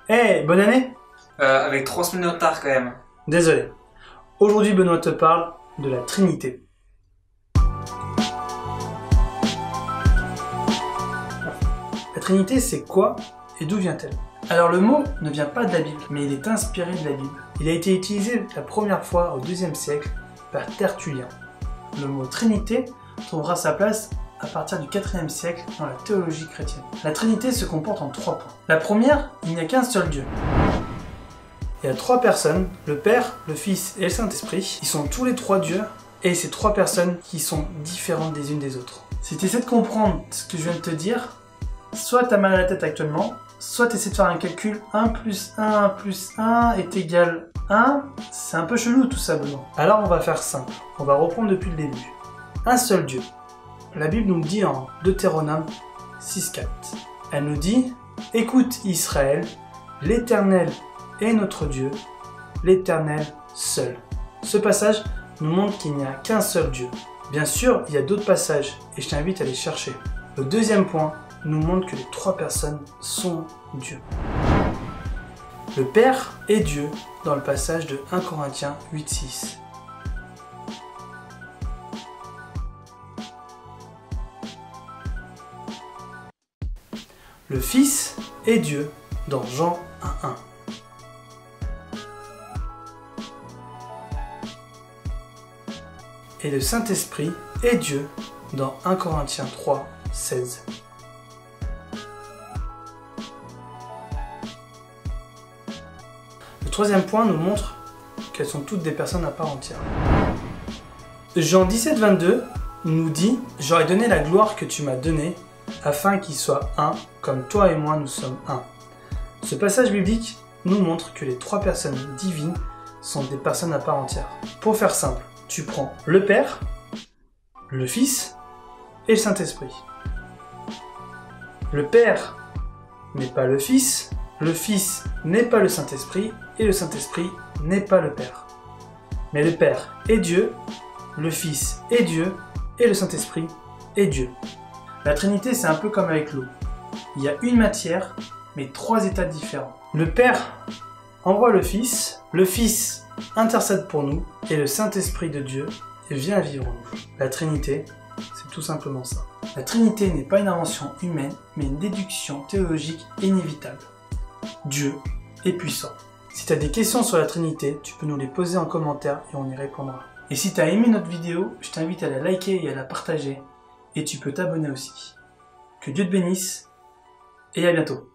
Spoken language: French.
Hey, bonne année! Avec 3 semaines de retard quand même. Désolé. Aujourd'hui, Benoît te parle de la Trinité. La Trinité, c'est quoi et d'où vient-elle? Alors le mot ne vient pas de la Bible, mais il est inspiré de la Bible. Il a été utilisé la première fois au IIe siècle par Tertullien. Le mot Trinité trouvera sa place à partir du IVe siècle dans la théologie chrétienne. La Trinité se comporte en 3 points. La première, il n'y a qu'un seul Dieu. Il y a 3 personnes, le Père, le Fils et le Saint-Esprit. Ils sont tous les 3 dieux, et ces 3 personnes qui sont différentes des unes des autres. Si tu essaies de comprendre ce que je viens de te dire, soit tu as mal à la tête actuellement, soit tu essaies de faire un calcul 1 plus 1 plus 1 est égal 1. C'est un peu chelou tout ça, Benoît. Alors on va faire simple, on va reprendre depuis le début. Un seul Dieu. La Bible nous le dit en Deutéronome 6,4. Elle nous dit « Écoute Israël, l'Éternel est notre Dieu, l'Éternel seul. » Ce passage nous montre qu'il n'y a qu'un seul Dieu. Bien sûr, il y a d'autres passages et je t'invite à les chercher. Le deuxième point nous montre que les 3 personnes sont Dieu. Le Père est Dieu dans le passage de 1 Corinthiens 8,6. Le Fils est Dieu dans Jean 1,1. Et le Saint-Esprit est Dieu dans 1 Corinthiens 3,16. Le troisième point nous montre qu'elles sont toutes des personnes à part entière. Jean 17,22 nous dit « J'aurais donné la gloire que tu m'as donnée, afin qu'ils soient un, comme toi et moi nous sommes un. » Ce passage biblique nous montre que les 3 personnes divines sont des personnes à part entière. Pour faire simple, tu prends le Père, le Fils et le Saint-Esprit. Le Père n'est pas le Fils n'est pas le Saint-Esprit et le Saint-Esprit n'est pas le Père. Mais le Père est Dieu, le Fils est Dieu et le Saint-Esprit est Dieu. La Trinité, c'est un peu comme avec l'eau. Il y a une matière, mais 3 états différents. Le Père envoie le Fils intercède pour nous, et le Saint-Esprit de Dieu vient vivre en nous. La Trinité, c'est tout simplement ça. La Trinité n'est pas une invention humaine, mais une déduction théologique inévitable. Dieu est puissant. Si tu as des questions sur la Trinité, tu peux nous les poser en commentaire et on y répondra. Et si tu as aimé notre vidéo, je t'invite à la liker et à la partager. Et tu peux t'abonner aussi. Que Dieu te bénisse et à bientôt.